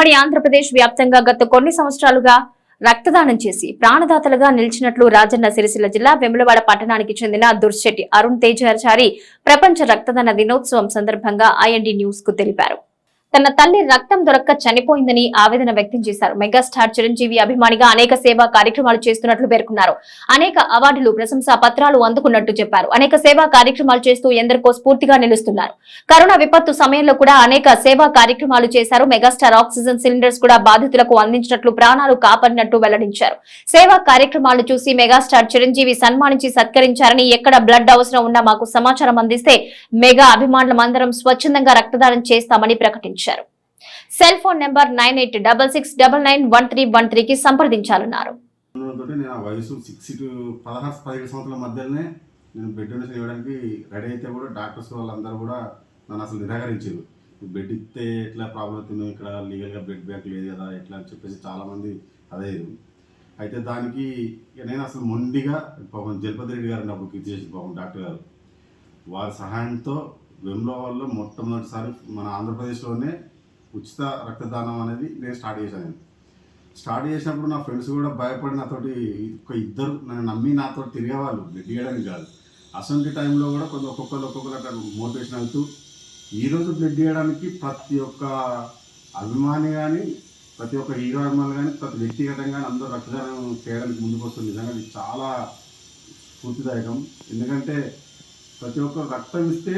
ఉమ్మడి ఆంధ్రప్రదేశ్ వ్యాప్తంగా గత కొన్ని సంవత్సరాలుగా రక్తదానం చేసి ప్రాణదాతలుగా నిలిచినట్లు రాజన్న సిరిసిల్ల జిల్లా వెములవాడ పట్టణానికి చెందిన దుర్శెట్టి అరుణ్ తేజాచారి ప్రపంచ రక్తదాన దినోత్సవం సందర్భంగా ఐఎన్డి న్యూస్ కు తెలిపారు. తన తల్లి రక్తం దొరక్క చనిపోయిందని ఆవేదన వ్యక్తం చేశారు. మెగాస్టార్ చిరంజీవి అభిమానిగా అనేక సేవా కార్యక్రమాలు చేస్తున్నట్లు పేర్కొన్నారు. అనేక అవార్డులు, ప్రశంసా పత్రాలు అందుకున్నట్టు చెప్పారు. అనేక సేవా కార్యక్రమాలు చేస్తూ ఎందరికో స్ఫూర్తిగా నిలుస్తున్నారు. కరోనా విపత్తు సమయంలో కూడా అనేక సేవా కార్యక్రమాలు చేశారు. మెగాస్టార్ ఆక్సిజన్ సిలిండర్స్ కూడా బాధితులకు అందించినట్లు, ప్రాణాలు కాపాడినట్టు వెల్లడించారు. సేవా కార్యక్రమాలు చూసి మెగాస్టార్ చిరంజీవి సన్మానించి సత్కరించారని, ఎక్కడ బ్లడ్ అవసరం ఉన్నా మాకు సమాచారం అందిస్తే మెగా అభిమానులందరం స్వచ్ఛందంగా రక్తదానం చేస్తామని ప్రకటించారు. సెల్ ఫోన్ నెంబర్ 9866991313 కి సంప్రదించాలన్నారు. వయసు 16-17 సంవత్సరాల మధ్యలోనే నేను బెడ్ డొనేషన్ ఇవ్వడానికి రెడీ అయితే కూడా డాక్టర్స్ వాళ్ళందరూ కూడా నన్ను అసలు నిరాకరించారు. బెడ్ ఇస్తే ఎట్లా ప్రాబ్లం అవుతుంది, ఇక్కడ లీగల్గా బ్లడ్ బ్యాంక్ లేదు కదా ఎట్లా అని చెప్పేసి చాలామంది అదే. అయితే దానికి నేను అసలు మొండిగా పాపం జలపతి రెడ్డి గారు అప్పుడు ఇది చేసి పాపం డాక్టర్ గారు వారి సహాయంతో వెములవాడలో మొట్టమొదటిసారి మన ఆంధ్రప్రదేశ్లోనే ఉచిత రక్తదానం అనేది నేను స్టార్ట్ చేసినప్పుడు నా ఫ్రెండ్స్ కూడా భయపడి నాతోటి ఇద్దరు నన్ను నమ్మి నాతో తిరిగేవాళ్ళు, బ్లడ్ ఇవ్వడానికి కాదు. అసలు టైంలో కూడా ఒక్కొక్కరు అట్లా మోటివేషన్ అవుతూ ఈరోజు బ్లడ్ ఇవ్వడానికి ప్రతి ఒక్క అభిమాని కానీ, ప్రతి ఒక్క హీరో అభిమానులు కానీ, ప్రతి వ్యక్తిగతంగా అందరూ రక్తదానం చేయడానికి ముందుకు వస్తుంది. నిజంగా ఇది చాలా స్ఫూర్తిదాయకం. ఎందుకంటే ప్రతి ఒక్కరు రక్తం ఇస్తే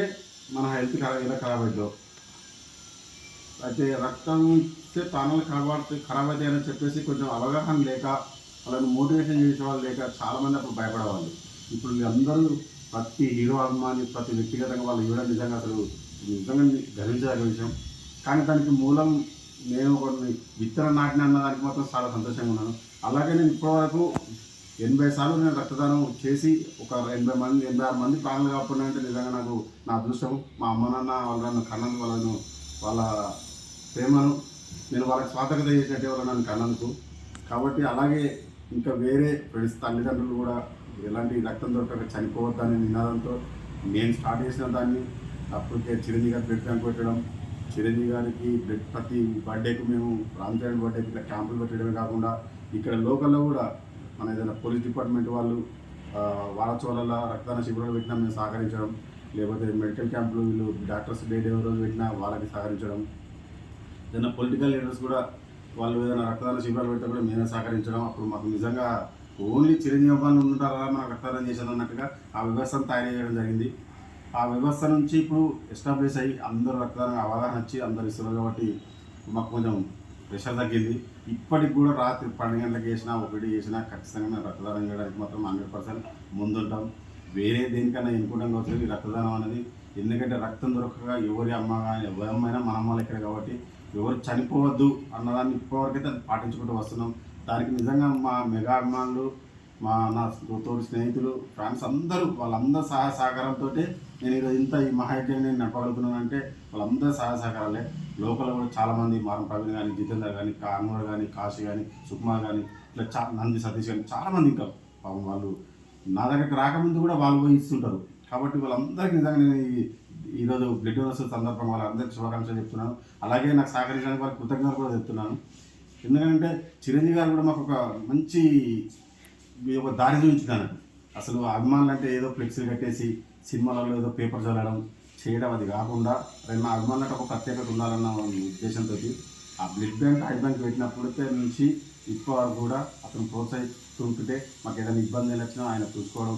మన హెల్త్ ఎలా ఖరాబ్ అవుతుందో, అయితే రక్తం ఇస్తే ప్రాణాలు ఖరాబ్ అవుతాయని చెప్పేసి కొంచెం అవగాహన లేక, వాళ్ళని మోటివేషన్ చేసే వాళ్ళు లేక చాలామంది అప్పుడు భయపడేవాళ్ళు. ఇప్పుడు అందరూ ప్రతి హీరో అభిమాని, ప్రతి వ్యక్తిగతంగా వాళ్ళు ఇవ్వడం నిజంగా నిజంగా గర్వించదగ్గ విషయం. కానీ దానికి మూలం నేను కొన్ని విత్తనం నాటిన అన్నదానికి మాత్రం చాలా సంతోషంగా ఉన్నాను. అలాగే నేను ఇప్పటివరకు 80 సార్లు నేను రక్తదానం చేసి ఒక 86 మంది ప్రాణాలు కాపాడినంటే నిజంగా నాకు నా అదృష్టం. మా అమ్మ నాన్న వాళ్ళను కన్నందుకు, వాళ్ళ ప్రేమను నేను వాళ్ళకి స్వాగత చేసినట్టే వాళ్ళు నన్ను కన్నందుకు. కాబట్టి అలాగే ఇంకా వేరే ఫ్రెండ్స్ తల్లిదండ్రులు కూడా ఎలాంటి రక్తం దొరకక చనిపోవద్దనే నినాదంతో నేను స్టార్ట్ చేసిన దాన్ని అప్పటికే చిరంజీవి గారు బ్లడ్ బ్యాంక్ పెట్టడం, చిరంజీవి గారికి బ్లడ్ ప్రతి బర్త్డేకు మేము రామ్ చరణ్ బర్త్డేకి ఇట్లా క్యాంపులు పెట్టడమే కాకుండా ఇక్కడ లోకల్లో కూడా మన ఏదైనా పోలీస్ డిపార్ట్మెంట్ వాళ్ళు వారోత్సవాలలో రక్తదాన శిబిరాలు పెట్టినా మేము సహకరించడం, లేకపోతే మెడికల్ క్యాంపులు వీళ్ళు డాక్టర్స్ డే రోజు పెట్టినా వాళ్ళకి సహకరించడం, ఏదైనా పొలిటికల్ లీడర్స్ కూడా వాళ్ళు ఏదైనా రక్తదాన శిబిరాలు పెడితే కూడా మేమే సహకరించడం. అప్పుడు మాకు నిజంగా ఓన్లీ చిరంజీవి అభిమానులు ఉంటారా మనకు రక్తదానం చేసేది అన్నట్టుగా ఆ వ్యవస్థను తయారు చేయడం జరిగింది. ఆ వ్యవస్థ నుంచి ఇప్పుడు ఎస్టాబ్లిష్ అయ్యి అందరూ రక్తదానం అవగాహన వచ్చి అందరు ఇస్తున్నారు. కాబట్టి మాకు కొంచెం ప్రెషర్ తగ్గింది. ఇప్పటికి కూడా రాత్రి 12 గంటలకు చేసినా 1 చేసినా ఖచ్చితంగా మేము రక్తదానం చేయడానికి మాత్రం 100% ముందుంటాం. వేరే దేనికైనా ఎన్నుకుంటాం కావచ్చు ఈ రక్తదానం అనేది. ఎందుకంటే రక్తం దొరకగా ఎవరి అమ్మ కానీ ఎవరి అమ్మైనా మన అమ్మ లెక్కనే కాబట్టి ఎవరు చనిపోవద్దు అన్నదాన్ని ఇప్పటివరకైతే పట్టించుకుంటూ వస్తున్నాం. దానికి నిజంగా మా మెగా అభిమానులు, నా తోటి స్నేహితులు, ఫ్రెండ్స్ అందరూ వాళ్ళందరూ సహాయ సహకారంతో నేను ఈరోజు ఇంత ఈ మహాయజ్ఞాన్ని నేను నడపగలుగుతున్నానంటే వాళ్ళందరూ సహాయ సహకారాలే. లోకల్ కూడా చాలామంది మారం ప్రవీణ్ కానీ, జితేందర్ కానీ, కాన్మూర్ కానీ, కాశీ కానీ, సుకుమార్ కానీ, ఇట్లా నంది సతీష్ కానీ చాలామంది ఇంకా పాపం వాళ్ళు నా దగ్గరికి రాకముందు కూడా వాళ్ళు పోయి ఇస్తుంటారు. కాబట్టి వాళ్ళందరికీ నిజంగా నేను ఈరోజు బ్లడ్ డొనేషన్ సందర్భంగా వాళ్ళందరికీ శుభాకాంక్షలు చెప్తున్నాను. అలాగే నాకు సహకరించడానికి వాళ్ళకి కృతజ్ఞతలు కూడా చెప్తున్నాను. ఎందుకంటే చిరంజీవి గారు కూడా మాకు ఒక మంచి ఒక దారి చూపించినాను. అసలు అభిమానులు అంటే ఏదో ఫ్లెక్సీలు కట్టేసి సినిమాలలో ఏదో పేపర్ చదవడం చేయడం అది కాకుండా నా అభిమానులకు ఒక ప్రత్యేకత ఉండాలన్న ఉద్దేశంతో ఆ బ్లడ్ బ్యాంక్ ఐ బ్యాంక్ పెట్టినప్పుడైతే నుంచి ఇప్పటివరకు కూడా అతను ప్రోత్సహిస్తుంటే మాకు ఏదైనా ఇబ్బంది వచ్చినా ఆయన చూసుకోవడం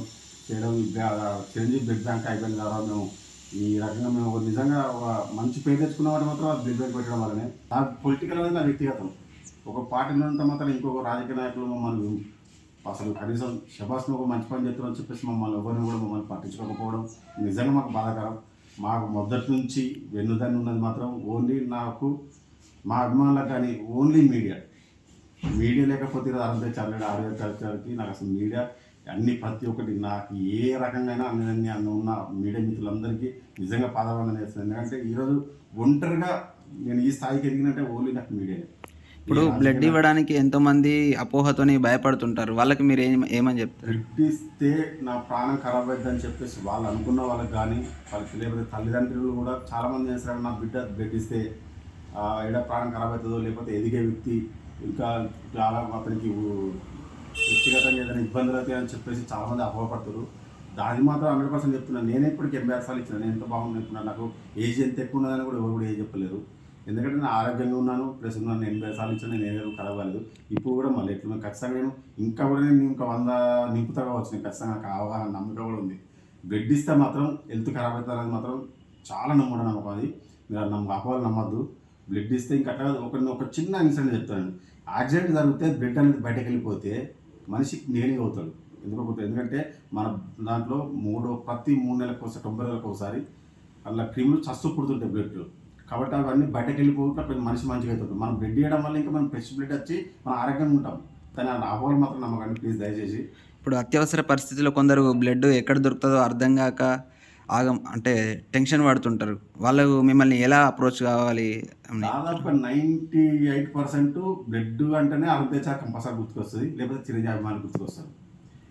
చేయడం. Chiranjeevi blood bank I bank ద్వారా మేము ఈ రకంగా మేము నిజంగా ఒక మంచి పేరు తెచ్చుకున్న వాటి మాత్రం ఆ బ్లడ్ బ్యాంక్ పెట్టడం వల్లనే. నా పొలిటికల్ అనేది నా వ్యక్తిగతం. ఒక పార్టీ ఉన్నంత మాత్రం ఇంకొక రాజకీయ నాయకులు మమ్మల్ని అసలు కనీసం శబాస్ను ఒక మంచి పని చేస్తున్నారని చెప్పేసి ఎవరిని కూడా మమ్మల్ని పట్టించుకోకపోవడం నిజంగా మాకు బాధాకరం. మాకు మొదటి నుంచి వెన్నుదన్ను ఉన్నది మాత్రం ఓన్లీ నాకు, మా అభిమానులకు కానీ ఓన్లీ మీడియా లేకపోతే అరంతే చల్లడు ఆరోగ్యానికి నాకు అసలు మీడియా అన్ని ప్రతి ఒక్కటి నాకు ఏ రకంగా అన్ని ఉన్న మీడియా మిత్రులందరికీ నిజంగా పాదవందన చేస్తుంది. ఎందుకంటే ఈరోజు ఒంటరిగా నేను ఈ స్థాయికి ఎదిగినట్టే ఓన్లీ నాకు మీడియా. ఇప్పుడు బ్లడ్ ఇవ్వడానికి ఎంతోమంది అపోహతోని భయపడుతుంటారు, వాళ్ళకి మీరు ఏమని చెప్తారు? బ్లడ్ ఇస్తే నా ప్రాణం ఖరాబ్ అవుతుందని చెప్పేసి వాళ్ళు అనుకున్న వాళ్ళకి కానీ, వాళ్ళకి లేకపోతే తల్లిదండ్రులు కూడా చాలామంది చేస్తారు నా బిడ్డ బ్లడ్ ఇస్తే ఏడా ప్రాణం ఖరాబ్ అవుతుందో, లేకపోతే ఎదిగే వ్యక్తి ఇంకా చాలా అతనికి వ్యక్తిగతంగా ఏదైనా ఇబ్బందులు అవుతాయి అని చెప్పేసి చాలామంది అపోహపడతారు. దాని మాత్రం 100% చెప్తున్నాను. నేనే ఇప్పటికి 80 సార్లు ఇచ్చిన, నేను ఎంత బాగుంది చెప్తున్నాను. నాకు ఏజ్ ఎంత ఎక్కువ ఉన్నదని కూడా ఎవరు కూడా ఏం చెప్పలేరు. ఎందుకంటే నేను ఆరోగ్యంగా ఉన్నాను, ప్లస్ ఉన్నాను. నేను 80 సార్లు ఇచ్చాను, నేను ఏదో ఖరాబ్ కాలేదు. ఇప్పుడు కూడా మళ్ళీ ఎట్లా ఖచ్చితంగా నేను ఇంకా కూడా నేను ఇంకా 100 నింపుతా కావచ్చు. నేను ఖచ్చితంగా నాకు అవగాహన నమ్మకం కూడా ఉంది. బ్లడ్ ఇస్తే మాత్రం హెల్త్ ఖరాబ్ అవుతుంది అనేది మాత్రం చాలా నమ్మకం అది. మీరు అపోహలు నమ్మద్దు. బ్లడ్ ఇస్తే ఇంకా అట్లా ఒక చిన్న ఇన్సిడెంట్ చెప్తాను. యాక్సిడెంట్ జరిగితే బ్లడ్ అనేది బయటకు వెళ్ళిపోతే మనిషి నేనే అవుతాడు. ఎందుకంటే మన దాంట్లో ప్రతి 3 నెలలకు ఒకసారి 90 రోజులకు ఒకసారి అలా క్రిములు చస్తూ పుడుతుంటాయి బ్లడ్. కాబట్టి అవన్నీ బయటకు వెళ్ళిపోతే మనిషి మంచిగా అవుతుంది. మనం బ్లడ్ ఇవ్వడం వల్ల ఇంకా మనం ఫ్రెష్ బ్లడ్ వచ్చి మనం ఆరోగ్యంగా ఉంటాం. కానీ ఆ అపోహలు మాత్రం నమ్మకండి ప్లీజ్, దయచేసి. ఇప్పుడు అత్యవసర పరిస్థితుల్లో కొందరు బ్లడ్ ఎక్కడ దొరుకుతుందో అర్థం కాక అంటే టెన్షన్ పడుతుంటారు. వాళ్ళు మిమ్మల్ని ఎలా అప్రోచ్ కావాలి? దాదాపు 98% బ్లడ్ అంటేనే అరుణ్ తేజ కంపల్సరీ గుర్తుకొస్తుంది, లేకపోతే చిరంజీవి అభిమానులు గుర్తుకొస్తారు.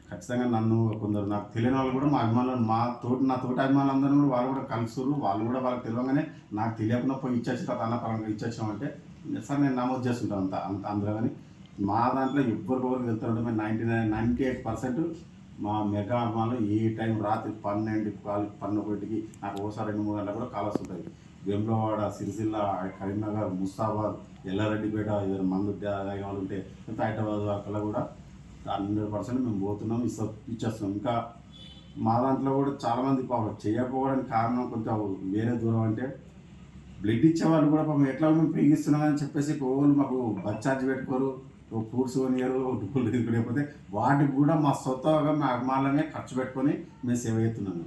ఖచ్చితంగా నన్ను కొందరు నాకు తెలియని వాళ్ళు కూడా మా అభిమానులు నా తోటి అభిమానులందరూ కూడా వాళ్ళు కూడా కలుస్తారు. వాళ్ళు కూడా వాళ్ళకి తెలియగానే నాకు తెలియకుండా పోయి ఇచ్చేసి తన పరంగా ఇచ్చేసామంటే సార్ నేను నమోదు చేస్తుంటాను అంత అందులో. కానీ మా దాంట్లో ఎవరికొవరికి వెళ్తుంటే మేము 98% మా మెగా అభిమానులు ఏ టైం రాత్రి 12-11కి నాకు ఒకసారి 2-3 గంటలకు కూడా కాల్ వస్తుంటాయి. వేములవాడ, సిరిసిల్ల, కరీంనగర్, ముస్తాబాద్, ఎల్లారెడ్డిపేట ఏదైనా మందు వాళ్ళు ఉంటే హైదరాబాద్ అక్కడ కూడా 100% మేము పోతున్నాం, ఇచ్చేస్తున్నాం. ఇంకా మా దాంట్లో కూడా చాలామంది పాపం చేయకపోవడానికి కారణం కొంచెం వేరే దూరం. అంటే బ్లడ్ ఇచ్చే వాళ్ళు కూడా పాపం ఎట్లా మేము ప్రేగిస్తున్నామని చెప్పేసి ఓళ్ళు మాకు బస్ ఛార్జ్ పెట్టుకోరు, ఫ్రూట్స్ కొనియరు, డబ్బులు లేకపోతే వాటికి కూడా మా సొంతగా మా అభిమానులనే ఖర్చు పెట్టుకొని మేము సేవ చేస్తున్నాము.